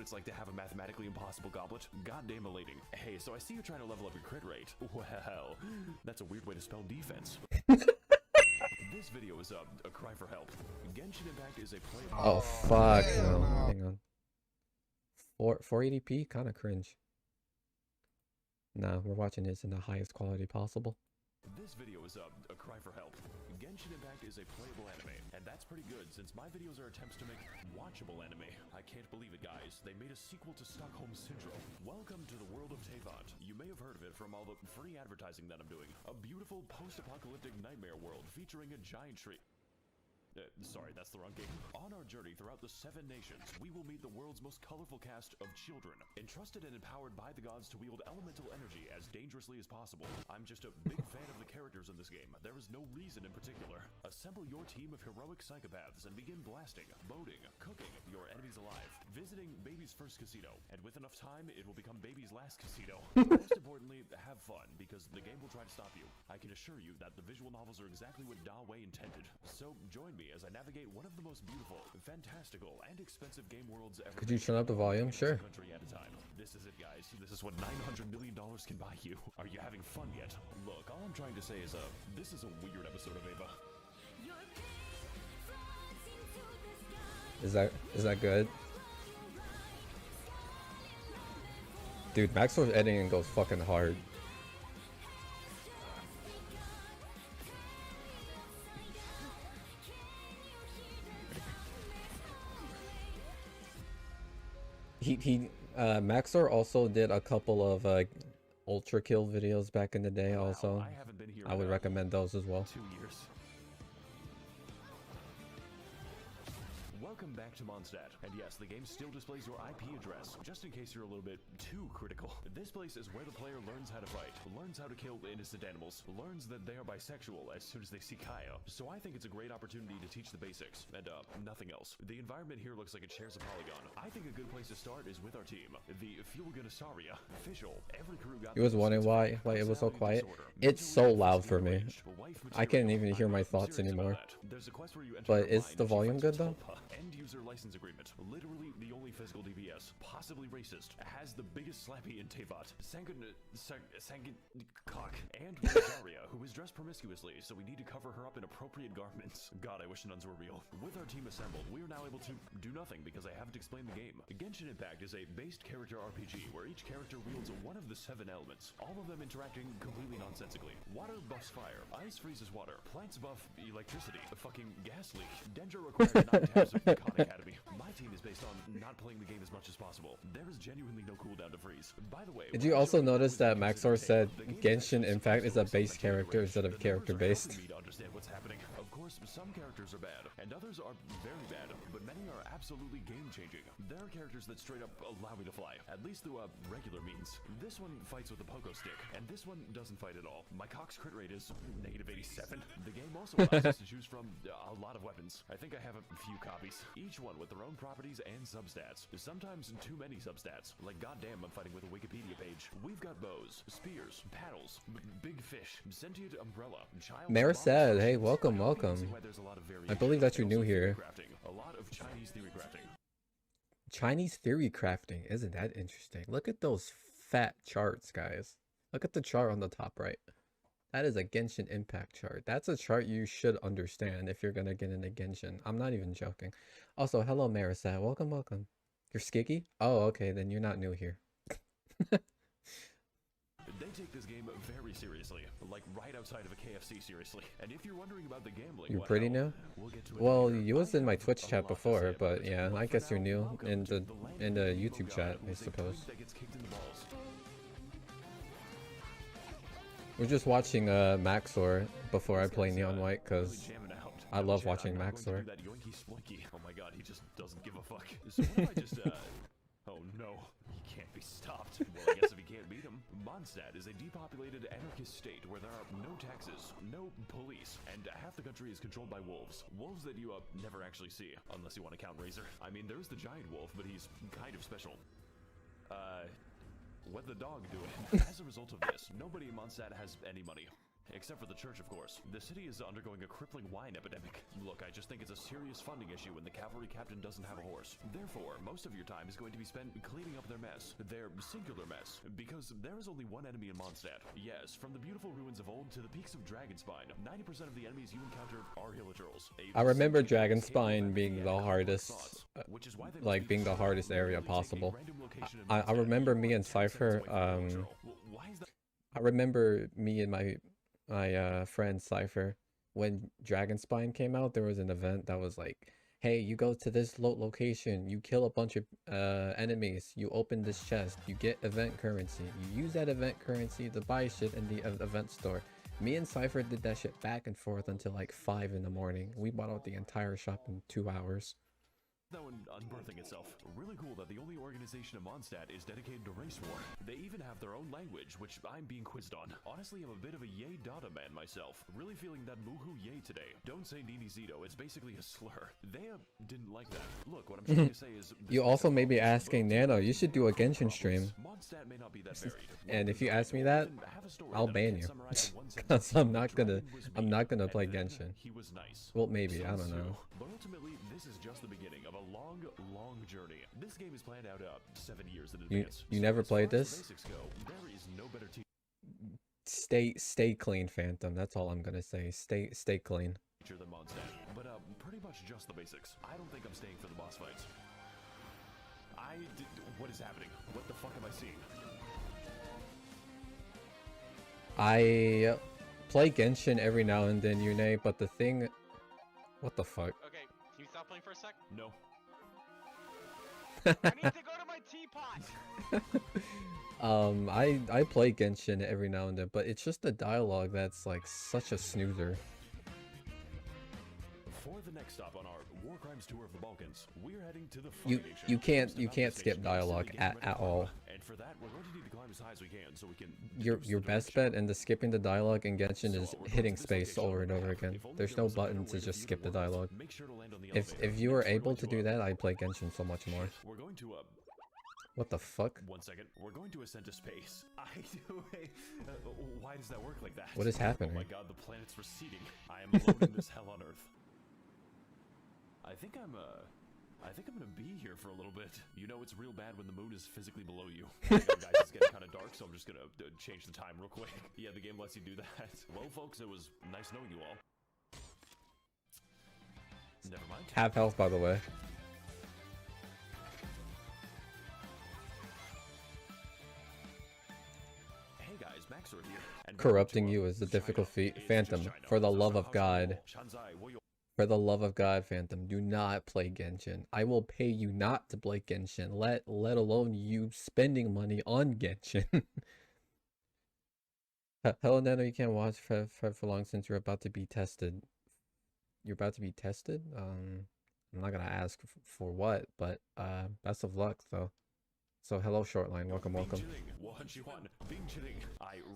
what it's like to have a mathematically impossible goblet? Goddamn elating. Hey, so I see you're trying to level up your crit rate. Well, that's a weird way to spell defense. This video is a cry for help. Genshin Impact is a play. Oh fuck no. Hang on. 480p? Kind of cringe. Nah, we're watching this in the highest quality possible. This video is a cry for help. Genshin Impact is a playable anime, and that's pretty good since my videos are attempts to make watchable anime. I can't believe it, guys. They made a sequel to Stockholm Syndrome. Welcome to the world of Teyvat. You may have heard of it from all the free advertising that I'm doing. A beautiful post-apocalyptic nightmare world featuring a giant tree. Sorry, that's the wrong game. On our journey throughout the 7 nations, we will meet the world's most colorful cast of children, entrusted and empowered by the gods to wield elemental energy as dangerously as possible. I'm just a big fan of the characters in this game. There is no reason in particular. Assemble your team of heroic psychopaths and begin blasting, boating, cooking your enemies alive, visiting Baby's first casino, and with enough time, it will become Baby's last casino. Most importantly, have fun, because the game will try to stop you. I can assure you that the visual novels are exactly what Da Wei intended. So join me as I navigate one of the most beautiful, fantastical, and expensive game worlds ever. Could you turn up the volume? Sure. Country at a time. This is it, guys. This is what $900 million can buy you. Are you having fun yet? Look, all I'm trying to say is, this is a weird episode of Ava. Is that good? Dude, Maxor's editing goes fucking hard. Maxor also did a couple of ultra kill videos back in the day. Also, I would recommend those as well. 2 years. Welcome back to Mondstadt, and yes, the game still displays your IP address, just in case you're a little bit too critical. This place is where the player learns how to fight, learns how to kill innocent animals, learns that they are bisexual as soon as they see Kaya. So I think it's a great opportunity to teach the basics, and nothing else. The environment here looks like it shares a polygon. I think a good place to start is with our team, the Fumo official. Every crew got. He was wondering why it was so quiet. It's so loud for me. I can't even hear my thoughts anymore. But is the volume good though? End-user license agreement, literally the only physical DPS, possibly racist, has the biggest slappy in Teyvat, cock, and Rosaria, who is dressed promiscuously, so we need to cover her up in appropriate garments. God, I wish nuns were real. With our team assembled, we are now able to do nothing because I haven't explained the game. Genshin Impact is a based character RPG where each character wields one of the 7 elements, all of them interacting completely nonsensically. Water buffs fire, ice freezes water, plants buff electricity, a fucking gas leak. Dendra requires 9 tabs of Khan Academy. My team is based on not playing the game as much as possible. There is genuinely no cooldown to freeze. By the way, did you also notice that Maxor said Genshin Impact is a base character instead of character based? To understand what's happening. Of course, some characters are bad, and others are very bad, but many are absolutely game-changing. There are characters that straight up allow me to fly, at least through regular means. This one fights with a pogo stick, and this one doesn't fight at all. My cock's crit rate is -87. The game also allows us to choose from a lot of weapons. I think I have a few copies, each one with their own properties and substats. Sometimes too many substats. Like, goddamn, I'm fighting with a Wikipedia page. We've got bows, spears, paddles, big fish, sentient umbrella, child. Marisad, hey, welcome. I believe that you're new here. A lot of Chinese theory crafting. Chinese theory crafting, isn't that interesting? Look at those fat charts, guys. Look at the chart on the top right. That is a Genshin Impact chart. That's a chart you should understand if you're gonna get into Genshin. I'm not even joking. Also, hello Marisat. Welcome. You're Skiggy? Oh, okay, then you're not new here. They take this game very seriously, like right outside of a KFC seriously. And if you're wondering about the gambling, you're pretty new? Well, you was in my Twitch chat before, but yeah, I guess you're new in the YouTube chat, I suppose. We're just watching Maxor before I play Neon White, because I love watching Maxor. Oh my god, he just doesn't give a fuck. So what if I just, oh no, he can't be stopped. Well, I guess if he can't beat him. Mondstadt is a depopulated anarchist state where there are no taxes, no police, and half the country is controlled by wolves. Wolves that you never actually see, unless you want to count Razor. I mean, there's the giant wolf, but he's kind of special. What the dog doing? As a result of this, nobody in Mondstadt has any money. Except for the church, of course. The city is undergoing a crippling wine epidemic. Look, I just think it's a serious funding issue when the cavalry captain doesn't have a horse. Therefore, most of your time is going to be spent cleaning up their mess. Their singular mess. Because there is only one enemy in Mondstadt. Yes, from the beautiful ruins of old to the peaks of Dragonspine, 90% of the enemies you encounter are Hillagers. I remember Dragonspine being the hardest, like being the hardest area possible. I remember me and Cypher, I remember me and my friend Cypher, when Dragonspine came out, there was an event that was like, hey, you go to this location, you kill a bunch of enemies, you open this chest, you get event currency, you use that event currency to buy shit in the event store. Me and Cypher did that shit back and forth until like 5 in the morning. We bought out the entire shop in 2 hours. Though unbirthing itself. Really cool that the only organization in Mondstadt is dedicated to race war. They even have their own language, which I'm being quizzed on. Honestly, I'm a bit of a yay data man myself. Really feeling that moohoo yay today. Don't say Nini Zito, it's basically a slur. They didn't like that. Look, what I'm trying to say is... You also may be asking, Nano, you should do a Genshin stream. Mondstadt may not be that varied. And if you ask me that, I'll ban you. Because I'm not gonna play Genshin. He was nice. Well, maybe, I don't know. But ultimately, this is just the beginning of a long journey. This game is planned out 7 years in advance. You never played this? There is no better team. Stay clean, Phantom. That's all I'm gonna say. Stay clean. Than Mondstadt, but pretty much just the basics. I don't think I'm staying for the boss fights. What is happening? What the fuck am I seeing? I play Genshin every now and then, Yune, but the thing... What the fuck? Okay, can you stop playing for a sec? No. I need to go to my teapot! I play Genshin every now and then, but it's just the dialogue that's like such a snoozer. For the next stop on our War Crimes tour of the Balkans, we're heading to the you can't skip dialogue at all. And for that, we're going to need to climb as high as we can so we can Your best bet in the skipping the dialogue in Genshin is hitting space over and over again. There's no button to just skip the dialogue. If you were able to do that, I'd play Genshin so much more. We're going to What the fuck? 1 second. We're going to ascend to space. Why does that work like that? What is happening? Oh my god, the planet's receding. I am alone in this hell on Earth. I think I'm gonna be here for a little bit. You know it's real bad when the moon is physically below you. Guys, it's getting kind of dark, so I'm just gonna change the time real quick. Yeah, the game lets you do that. Well, folks, it was nice knowing you all. Never mind. Half health, by the way. Hey guys, Maxor here. And Corrupting you is a difficult feat. Phantom, for the love of God. For the love of God, Phantom, do not play Genshin. I will pay you not to play Genshin, let alone you spending money on Genshin. Hello, Nano, you can't watch for long since you're about to be tested. You're about to be tested? I'm not gonna ask for what, but best of luck, though. So, hello, Shortline. Welcome. I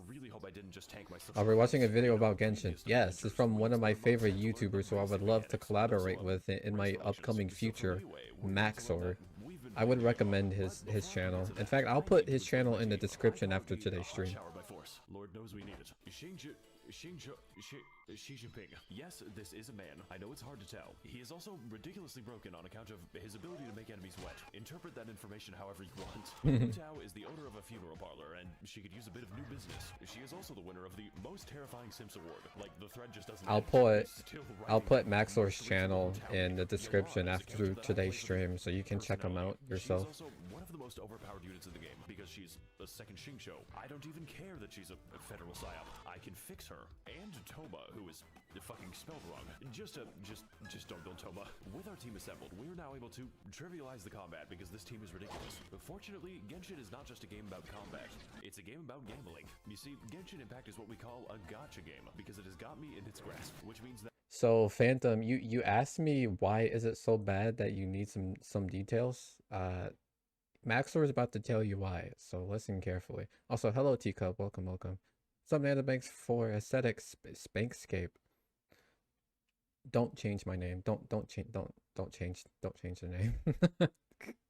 really hope I didn't just tank myself. Are we watching a video about Genshin? Yes, it's from one of my favorite YouTubers who I would love to collaborate with in my upcoming future, Maxor. I would recommend his channel. In fact, I'll put his channel in the description after today's stream. Lord knows we need it. Xi Jinping. Yes, this is a man. I know it's hard to tell. He is also ridiculously broken on account of his ability to make enemies wet. Interpret that information however you want. Wu Tao is the owner of a funeral parlor, and she could use a bit of new business. She is also the winner of the most terrifying Sims award. Like, the thread just doesn't... I'll put Maxor's channel in the description after today's stream, so you can check him out yourself. She's also one of the most overpowered units in the game, because she's a second Xingqiu. I don't even care that she's a federal psyop. I can fix her. And Toma, who is fucking spelled wrong. Just don't build Toma. With our team assembled, we're now able to trivialize the combat because this team is ridiculous. Fortunately, Genshin is not just a game about combat. It's a game about gambling. You see, Genshin Impact is what we call a gacha game because it has got me in its grasp, which means that... So, Phantom, you asked me why is it so bad that you need some details. Maxor is about to tell you why, so listen carefully. Also, hello Teacup, welcome. What's up, Nana? Thanks for aesthetic Spankscape. Don't change my name. Don't change the name.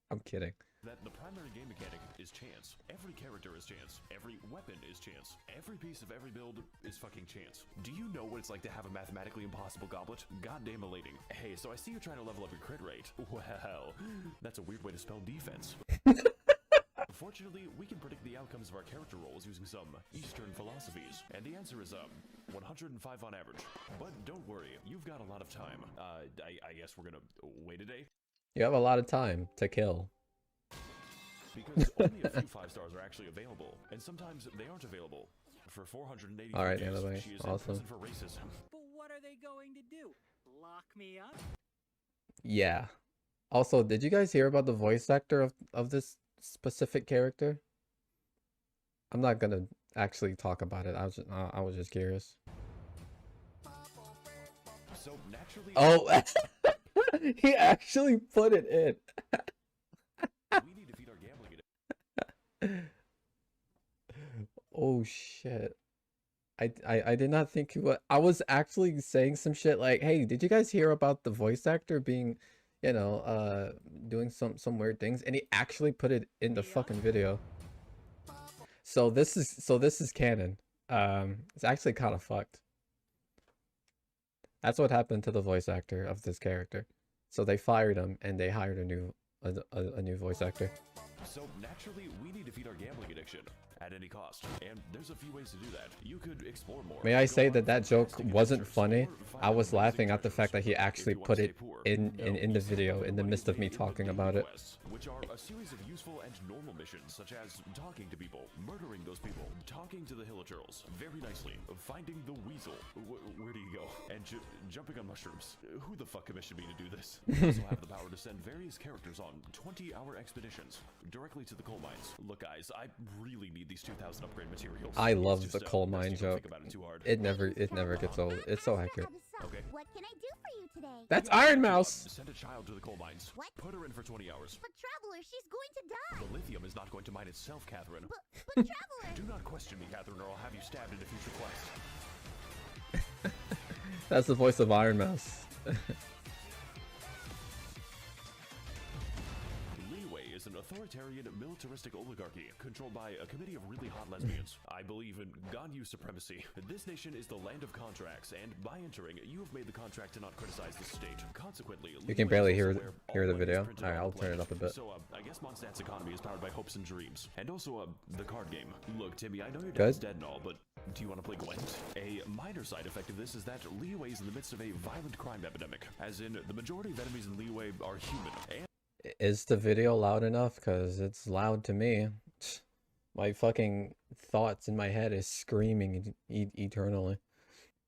I'm kidding. that the primary game mechanic is chance. Every character is chance. Every weapon is chance. Every piece of every build is fucking chance. Do you know what it's like to have a mathematically impossible goblet? Goddamn elating. Hey, so I see you're trying to level up your crit rate. Well, that's a weird way to spell defense. Fortunately, we can predict the outcomes of our character roles using some Eastern philosophies, and the answer is 105 on average. But don't worry, you've got a lot of time. I guess we're gonna wait a day. You have a lot of time to kill. Because only a few 5 stars are actually available, and sometimes they aren't available. For 480 All right, days, anyway, she is awesome. in prison for racism. But what are they going to do? Lock me up? Yeah. Also, did you guys hear about the voice actor of this specific character? I'm not gonna actually talk about it. I was just curious. So naturally, Oh, he actually put it in. we need to feed our gambling addiction. Oh shit. I did not think he would. I was actually saying some shit like, hey, did you guys hear about the voice actor being, you know, doing some weird things? And he actually put it in the fucking video. So this is canon. It's actually kind of fucked. That's what happened to the voice actor of this character. So they fired him and they hired a new voice actor. So naturally, we need to feed our gambling addiction at any cost, and there's a few ways to do that. You could explore more. May I say that joke wasn't funny? I was laughing at the fact that he actually put it in the video in the midst of me talking about it. Which are a series of useful and normal missions, such as talking to people, murdering those people, talking to the hillagers very nicely, finding the weasel. Where do you go? And jumping on mushrooms. Who the fuck commissioned me to do this? We also have the power to send various characters on 20-hour expeditions directly to the coal mines. Look, guys, I really need these 2,000 upgrade materials. I It's love just, the coal mine best you don't joke. think about it too hard. It never gets old. It's so accurate. Okay. What can I do for you today? That's Iron Mouse. Send a child to the coal mines. What? Put her in for 20 hours. But Traveler, she's going to die. The lithium is not going to mine itself, Catherine. But Traveler. Do not question me, Catherine, or I'll have you stabbed in a future quest. That's the voice of Iron Mouse. Is an authoritarian, militaristic oligarchy controlled by a committee of really hot lesbians. I believe in Ganyu supremacy. This nation is the land of contracts, and by entering, you have made the contract to not criticize the state. Consequently, You can barely hear the video. Alright, I'll turn it up a bit. So, I guess Mondstadt's economy is powered by hopes and dreams, and also the card game. Look, Timmy, I know your dad's dead and all, but do you want to play Gwent? A minor side effect of this is that Liyue is in the midst of a violent crime epidemic, as in the majority of enemies in Liyue are human. And Is the video loud enough? Because it's loud to me. My fucking thoughts in my head is screaming eternally.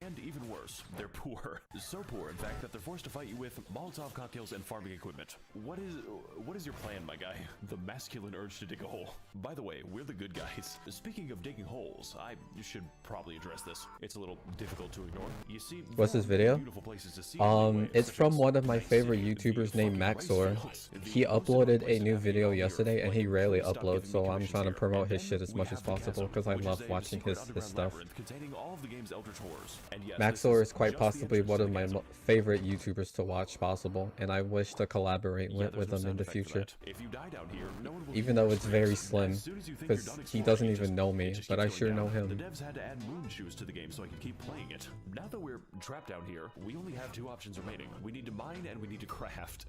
And even worse, they're poor. So poor, in fact, that they're forced to fight you with Molotov cocktails and farming equipment. What is your plan, my guy? The masculine urge to dig a hole. By the way, we're the good guys. Speaking of digging holes, I should probably address this. It's a little difficult to ignore. You see, What's this video? beautiful places to see anyway, It's such from as one of my Night favorite City, YouTubers the named fucking rice Maxor. fields, the He most uploaded important a place new to have video here, yesterday and he like, rarely please stop uploads, giving so me I'm commissions trying to here. promote And his then shit as we much have as the possible chasm, because I which love is a watching secret his underground stuff. labyrinth containing all of the game's eldritch horrors. And yes, Maxor this is quite just the possibly entrance one to of the my chasm. favorite YouTubers to watch possible, and I wish to collaborate Yeah, with there's no him in sound the effect for future. that. If you die down here, no one will Even hear though your it's very screams. slim, As soon as you think because you're done he exploring, doesn't it even just- know me, it just but keeps I going sure know down. him. The devs had to add moon shoes to the game so I could keep playing it. Now that we're trapped down here, we only have 2 options remaining. We need to mine and we need to craft.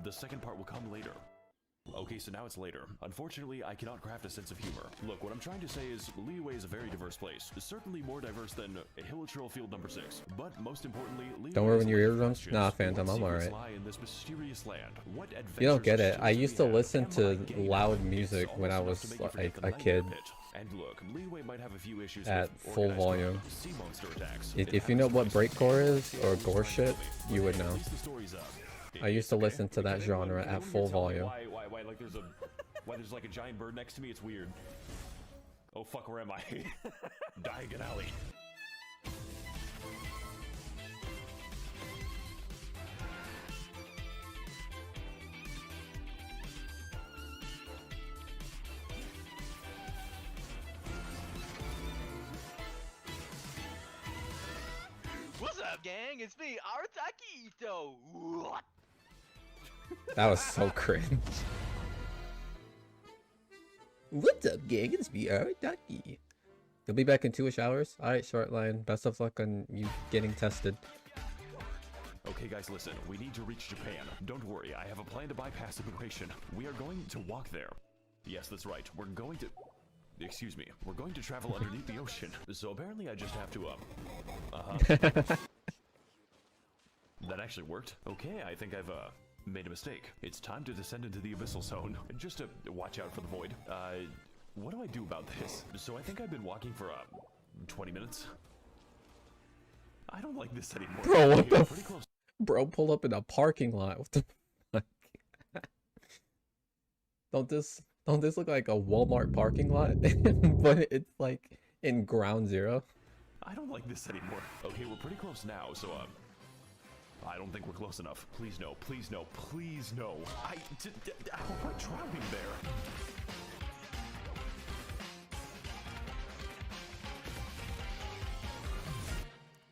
The second part will come later. Okay, so now it's later. Unfortunately, I cannot craft a sense of humor. Look, what I'm trying to say is Liyue is a very diverse place. Certainly more diverse than Hilichurl Field number 6. But most importantly, Liyue Don't worry is when your a land of eardrums. questions. Nah, Phantom, What I'm secrets alright. lie in this mysterious land? What You don't adventures get or it. I stories used we to have? listen Am I to gay? loud It's music when I almost was enough to make you like forget a the kid. nightmare pit. And look, Liyue might have a few issues At with full organized volume. crime, sea monster attacks. If you know what breakcore is or gore shit, you would know. At least the story's up. I used to Okay, listen to we that can genre anyone at here full tell me volume. Why, like there's like a giant bird next to me? It's weird. Oh fuck, where am I? Diagon Alley. What's up, gang? It's me, Arataki Ito. What? That was so cringe. What's up, gang? It's VR Ducky. You'll be back in 2-ish hours. Alright, Shortline. Best of luck on you getting tested. Okay guys, listen, we need to reach Japan. Don't worry, I have a plan to bypass immigration. We are going to walk there. Yes, that's right, we're going to... Excuse me, we're going to travel underneath the ocean. So apparently I just have to, That actually worked. Okay, I think I've, made a mistake. It's time to descend into the abyssal zone. Just to watch out for the void. What do I do about this? So I think I've been walking for, 20 minutes. I don't like this anymore. Bro, what the Pretty close. Bro, pulled up in a parking lot. What the fuck? Don't this look like a Walmart parking lot? But it's like in ground zero. I don't like this anymore. Okay, we're pretty close now, so, I don't think we're close enough. Please no, please no, please no. How am I drowning there?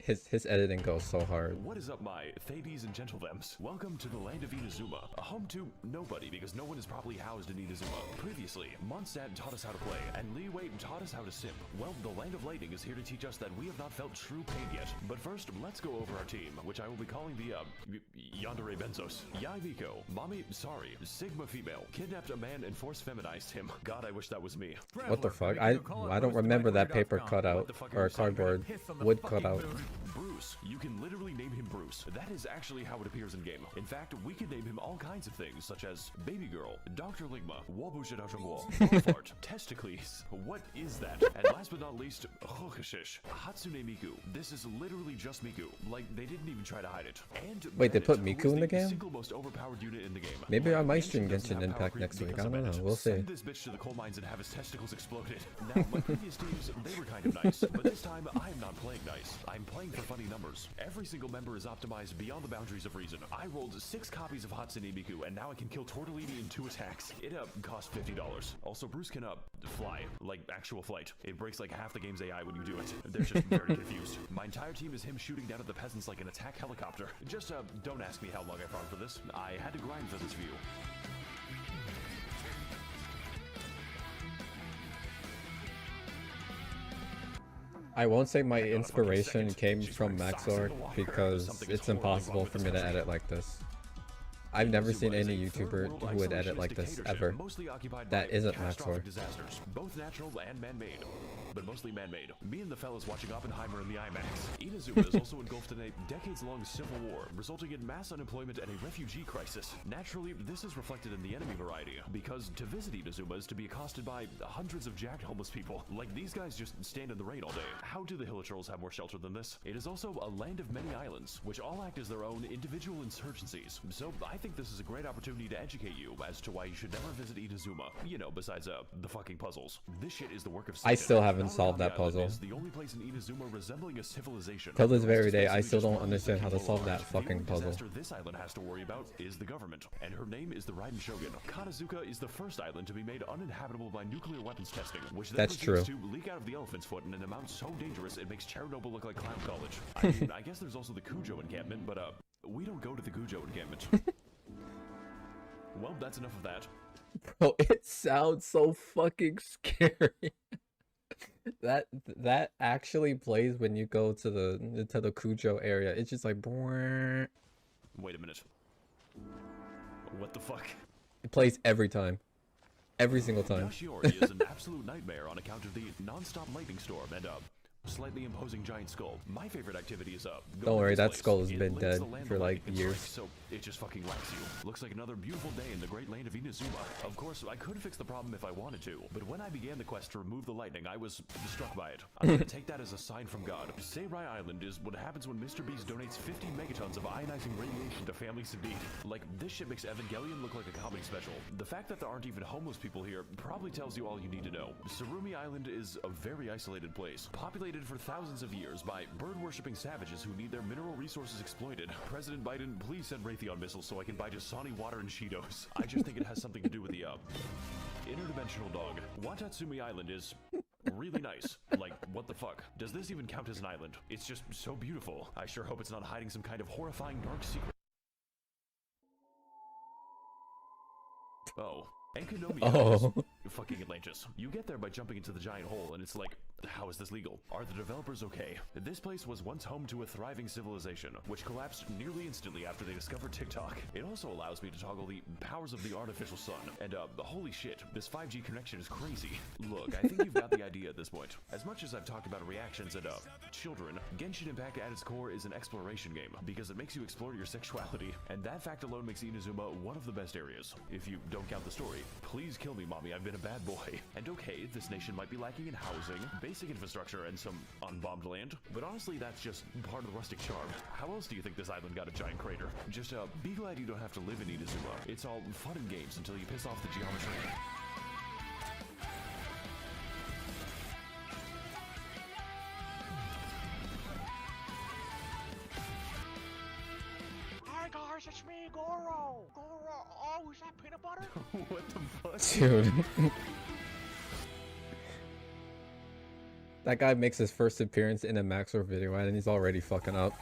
His editing goes so hard. What is up, my Thebes and Gentlethems? Welcome to the land of Inazuma, a home to nobody because no one is properly housed in Inazuma. Previously, Mondstadt taught us how to play, and Leeway taught us how to simp. Well, the land of lightning is here to teach us that we have not felt true pain yet. But first, let's go over our team, which I will be calling the, Yandere Benzos. Yai Miko, Mommy, sorry, Sigma female, kidnapped a man and force feminized him. God, I wish that was me. What the fuck? I don't remember that paper cutout or cardboard wood cutout. Bruce. You can literally name him Bruce. That is actually how it appears in game. In fact, we can name him all kinds of things, such as Baby Girl, Dr. Ligma, Wabushidajongo, Fart, Testicles. What is that? And last but not least, Hokashish, Hatsune Miku. This is literally just Miku. Like, they didn't even try to hide it. And wait, they put Bennett, Miku in the who is game? Single most overpowered unit in the game. Maybe I might stream doesn't Genshin have power Impact creep next week. because I of don't know. Bennett. We'll see. Send this bitch to the coal mines and have his testicles exploded. Now, my previous teams, they were kind of nice, but this time I'm not playing nice. I'm playing for funny numbers. Every single member is optimized beyond the boundaries of reason. I rolled 6 copies of Hatsune Miku, and now I can kill Tortellini in 2 attacks. It cost $50. Also, Bruce can fly, like actual flight. It breaks like half the game's AI when you do it. They're just very confused. My entire team is him shooting down at the peasants like an attack helicopter. Just don't ask me how long I farmed for this. I had to grind for this view. I won't say my inspiration came from Maxor because it's impossible for me to edit like this. I've never seen any YouTuber who would edit like this ever. That isn't Maxor. Both natural and man-made, but mostly man-made. Me and the fellas watching Oppenheimer in the IMAX. Inazuma is also engulfed in a decades-long civil war, resulting in mass unemployment and a refugee crisis. Naturally, this is reflected in the enemy variety, because to visit Inazuma is to be accosted by hundreds of jacked homeless people. Like, these guys just stand in the rain all day. How do the Hilichurls have more shelter than this? It is also a land of many islands, which all act as their own individual insurgencies. So I think this is a great opportunity to educate you as to why you should never visit Inazuma. You know, besides the fucking puzzles. This shit is the work of Satan. I still haven't Not solved only that the island puzzle. is the only place in Inazuma resembling a civilization. Till this very day, It's I still basically don't just understand how to people solve alive. that fucking The only puzzle. disaster this island has to worry about is the government, and her name is the Raiden Shogun. Kanazuka is the first island to be made uninhabitable by nuclear weapons testing, which then That's proceeds true. to leak out of the elephant's foot in an amount so dangerous it makes Chernobyl look like clown college. I mean, I guess there's also the Cujo encampment, but we don't go to the Cujo encampment. Well, that's enough of that. Bro, it sounds so fucking scary. That actually plays when you go to the Cujo area. It's just like brrrr. Wait a minute. What the fuck? It plays every time. Every single time. Yashiori is an absolute nightmare on account of the non-stop lightning storm and slightly imposing giant skull. My favorite activity is Don't worry, that skull has It been links dead the land for the like lightning can years. strike, so it just fucking whacks you. Looks like another beautiful day in the great land of Inazuma. Of course, I could fix the problem if I wanted to, but when I began the quest to remove the lightning, I was struck by it. I'm gonna take that as a sign from God. Seirai Island is what happens when Mr. Beast donates 50 megatons of ionizing radiation to families in need. Like, this shit makes Evangelion look like a comedy special. The fact that there aren't even homeless people here probably tells you all you need to know. Surumi Island is a very isolated place, populated for thousands of years by bird-worshipping savages who need their mineral resources exploited. President Biden, please send Raytheon missiles so I can buy Dasani water and Cheetos. I just think it has something to do with the, interdimensional dog. Watatsumi Island is really nice. Like, what the fuck? Does this even count as an island? It's just so beautiful. I sure hope it's not hiding some kind of horrifying dark secret. Oh. Economia Oh. is fucking Atlantis. You get there by jumping into the giant hole, and it's like, how is this legal? Are the developers okay? This place was once home to a thriving civilization, which collapsed nearly instantly after they discovered TikTok. It also allows me to toggle the powers of the artificial sun. And holy shit, this 5G connection is crazy. Look, I think you've got the idea at this point. As much as I've talked about reactions and children, Genshin Impact at its core is an exploration game, because it makes you explore your sexuality, and that fact alone makes Inazuma one of the best areas. If you don't count the story. Please kill me, mommy, I've been a bad boy. And okay, this nation might be lacking in housing, basic infrastructure, and some unbombed land, but honestly, that's just part of the rustic charm. How else do you think this island got a giant crater? Just be glad you don't have to live in Inazuma. It's all fun and games until you piss off the geometry. Hi guys, it's me, Goro. Oh, is that peanut butter? What the fuck? Dude. That guy makes his first appearance in a Maxor video and he's already fucking up.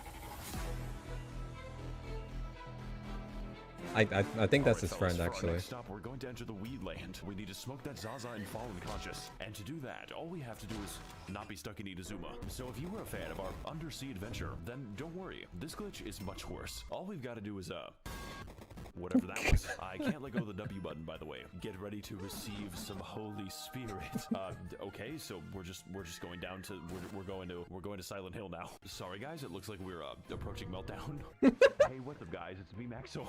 I think that's his friend, For our actually. next stop, we're going to enter the weed land. We need to smoke that Zaza and fall unconscious. And to do that, all we have to do is not be stuck in Inazuma. So if you were a fan of our undersea adventure, then don't worry. This glitch is much worse. All we've got to do is, whatever that was. I can't let go of the W button, by the way. Get ready to receive some Holy Spirit. Okay, so we're just going down to we're going to Silent Hill now. Sorry guys, it looks like we're approaching meltdown. Hey, what's up guys? It's me, Maxor.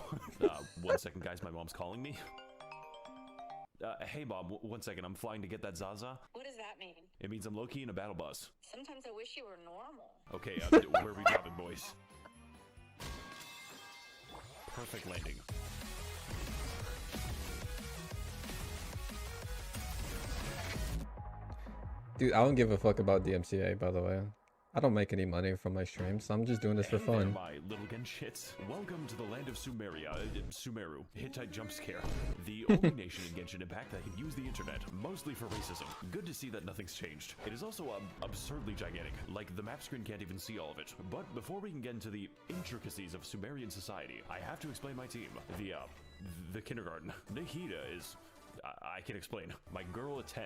1 second guys, my mom's calling me. Hey mom, 1 second, I'm flying to get that Zaza. What does that mean? It means I'm low-key in a battle bus. Sometimes I wish you were normal. Okay, where are we dropping, boys? Perfect landing. Dude, I don't give a fuck about DMCA, by the way. I don't make any money from my streams, so I'm just doing this for Hey there, fun. my little Genshits. Welcome to the land of Sumeria, Sumeru, Hittite jump scare. The only nation in Genshin Impact that can use the internet, mostly for racism. Good to see that nothing's changed. It is also absurdly gigantic, like the map screen can't even see all of it. But before we can get into the intricacies of Sumerian society, I have to explain my team. The kindergarten. Nahida is... I can explain. My girl at 10,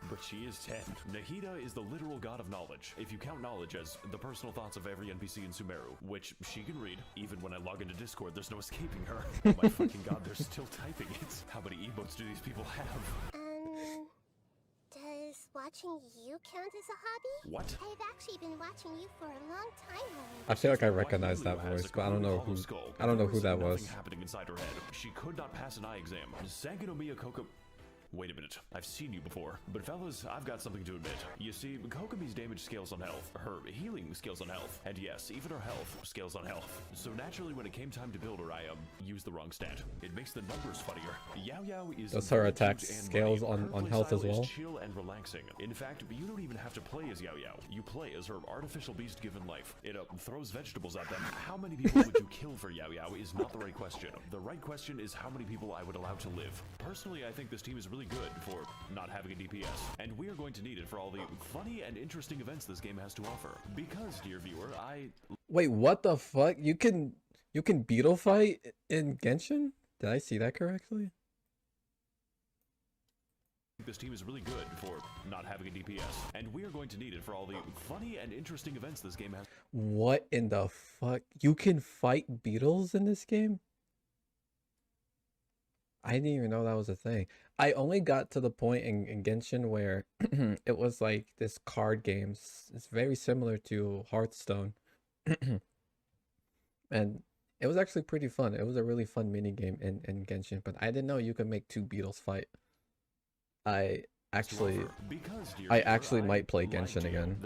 but she is 10. Nahida is the literal god of knowledge. If you count knowledge as the personal thoughts of every NPC in Sumeru, which she can read. Even when I log into Discord, there's no escaping her. Oh my fucking god, they're still typing it. How many emotes do these people have? Does watching you count as a hobby? What? I've actually been watching you for a long time now. I feel like I Why recognize that Lulu has voice, a but I don't know hollow who. skull. I don't know There who is that nothing was. happening inside her head. She could not pass an eye exam. Sangonomiya Koko... Wait a minute, I've seen you before. But fellas, I've got something to admit. You see, Kokomi's damage scales on health, her healing scales on health, and yes, even her health scales on health. So naturally, when it came time to build her, I used the wrong stat. It makes the numbers funnier. Yao Yao is... Does her very attack cute and scales money. Her on play health as style is well? chill and relaxing. In fact, you don't even have to play as Yao Yao. You play as her artificial beast given life. It throws vegetables at them. How many people would you kill for Yao Yao is not the right question. The right question is how many people I would allow to live. Personally, I think this team is really good for not having a DPS, and we are going to need it for all the funny and interesting events this game has to offer. Because, dear viewer, Wait, what the fuck? You can beetle fight in Genshin? Did I see that correctly? this team is really good for not having a DPS, and we are going to need it for all the funny and interesting events this game has. What in the fuck? You can fight beetles in this game? I didn't even know that was a thing. I only got to the point in Genshin where it was like this card game. It's very similar to Hearthstone. And it was actually pretty fun. It was a really fun mini game in Genshin, but I didn't know you could make two beetles fight. I actually might play Genshin again,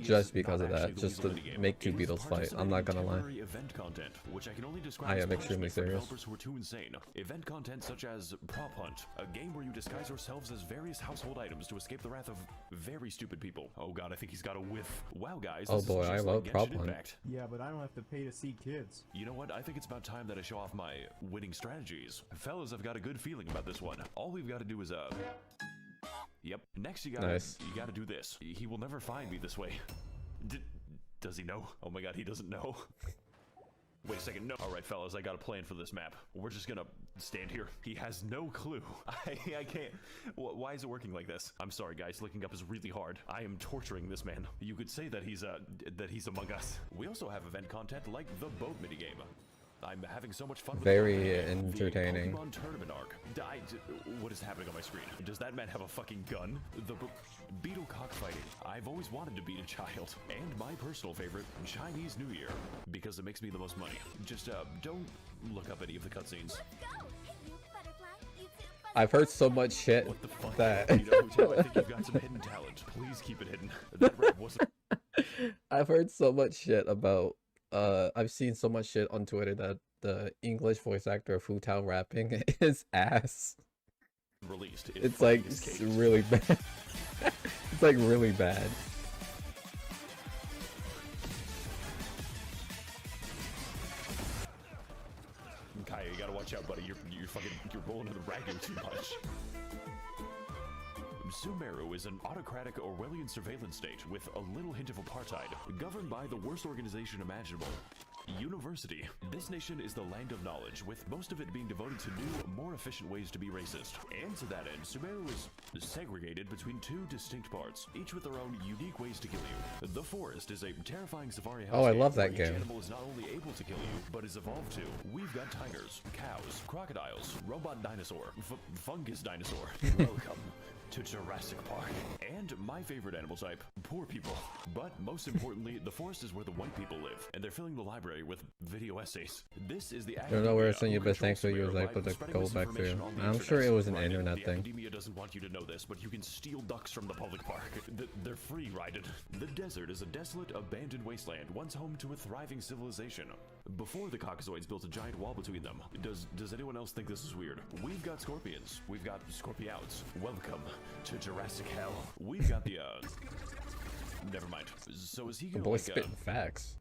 just because of that, just to make two beetles fight. I'm not gonna lie. Event content, which I can only describe I as am extremely punishment for serious. developers who are too insane. Event content such as Prop Hunt, a game where you disguise yourselves as various household items to escape the wrath of very stupid people. Oh god, I think he's got a whiff. Wow, guys. Oh this is boy, I just love like Prop Genshin Hunt. Impact. Yeah, but I don't have to pay to see kids. You know what? I think it's about time that I show off my winning strategies. Fellas, I've got a good feeling about this one. All we've got to do is Yep. Next, you gotta do this. He will never find me this way. Does he know? Oh my god, he doesn't know. Wait a second, no. Alright, fellas, I got a plan for this map. We're just gonna stand here. He has no clue. I can't. Why is it working like this? I'm sorry, guys. Looking up is really hard. I am torturing this man. You could say that he's among us. We also have event content like the boat minigame. I'm having so much fun with Very it. entertaining. The Pokemon tournament arc. What is happening on my screen? Does that man have a fucking gun? The beetle cockfighting. I've always wanted to beat a child. And my personal favorite, Chinese New Year, because it makes me the most money. Just don't look up any of the cutscenes. Let's go! Hey, you butterfly. You too, I've heard so much shit What the fuck? that You know, Hotel, I think you've got some hidden talent. Please keep it hidden. That rap wasn't I've heard so much shit about I've seen so much shit on Twitter that the English voice actor of Fu Tao rapping is ass. released. It's like really bad. It's like really bad. Kaya, you gotta watch out, buddy. You're rolling to the ragging too much. Sumeru is an autocratic Orwellian surveillance state with a little hint of apartheid, governed by the worst organization imaginable. University. This nation is the land of knowledge, with most of it being devoted to new, more efficient ways to be racist. And to that end, Sumeru is segregated between two distinct parts, each with their own unique ways to kill you. The forest is a terrifying safari house. Oh, I love that Each game. animal is not only able to kill you, but is evolved to. We've got tigers, cows, crocodiles, robot dinosaur, fungus dinosaur. Welcome to Jurassic Park. And my favorite animal type, poor people. But most importantly, the forest is where the white people live, and they're filling the library with video essays. This is the Don't know where it's in academia your who best thanks controls for you was Sumeru able by to spreading go back to. misinformation on the I'm sure it internet. was an Right, internet the thing. academia doesn't want you to know this, but you can steal ducks from the public park. They're free-rided. The desert is a desolate, abandoned wasteland, once home to a thriving civilization. Before the Caucasoids built a giant wall between them. Does anyone else think this is weird? We've got scorpions. We've got scorpiouts. Welcome to Jurassic Hell. We've got the never mind. So is he The gonna boy like spitting facts.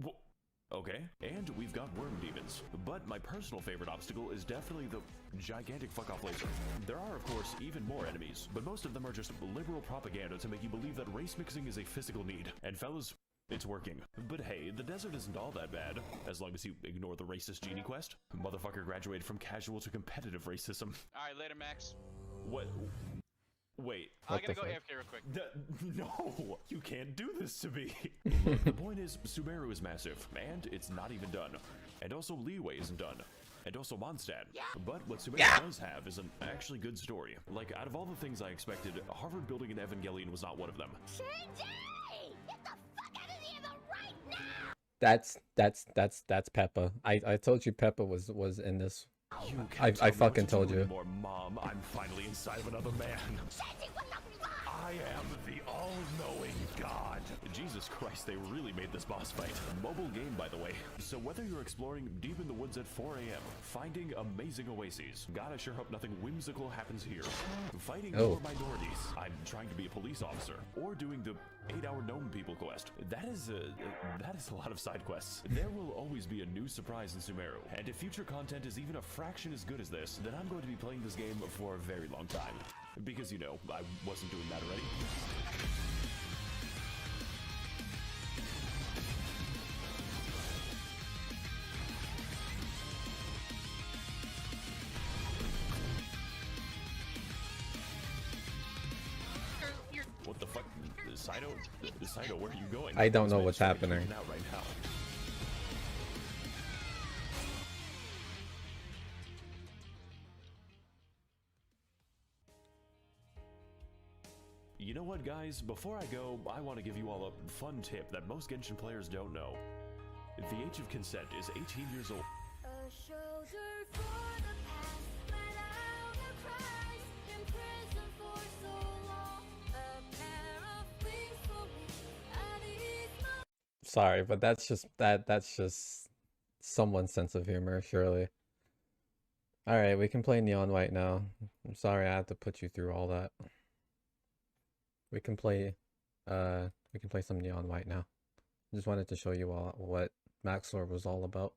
Okay, and we've got worm demons. But my personal favorite obstacle is definitely the gigantic fuck-off laser. There are, of course, even more enemies, but most of them are just liberal propaganda to make you believe that race mixing is a physical need. And fellas, it's working. But hey, the desert isn't all that bad, as long as you ignore the racist genie quest. Motherfucker graduated from casual to competitive racism. Alright, later, Max. What? Wait. I What gotta the go fuck? AFK real quick. No, you can't do this to me. The point is, Sumeru is massive, and it's not even done. And also, Leeway isn't done. And also Mondstadt. But what Sumeru does have is an actually good story. Like, out of all the things I expected, Harvard building an Evangelion was not one of them. Shinji! Get the fuck out of here right now! That's Peppa. I told you Peppa was in this. You I can't tell me fucking what to told do you. anymore, Mom. I'm finally inside of another man. Shinji, what the fuck? I am the all-knowing God. Jesus Christ, they really made this boss fight. Mobile game, by the way. So whether you're exploring deep in the woods at 4 a.m., finding amazing oases, God, I sure hope nothing whimsical happens here, fighting Oh. more minorities, I'm trying to be a police officer, or doing the 8-hour gnome people quest. That is a lot of side quests. There will always be a new surprise in Sumeru, and if future content is even a fraction as good as this, then I'm going to be playing this game for a very long time. Because, you know, I wasn't doing that already. What the fuck? Saito, where are you going? I don't This know man's what's really happening. freaking out right now. You know what, guys? Before I go, I want to give you all a fun tip that most Genshin players don't know. The age of consent is 18 years old. A shoulder for the past, let out a cry, in prison for so long. A pair of wings for me, at ease my Sorry, but that's just someone's sense of humor, surely. All right, we can play Neon White now. I'm sorry I had to put you through all that. We can play some Neon White now. Just wanted to show you all what Maxor was all about.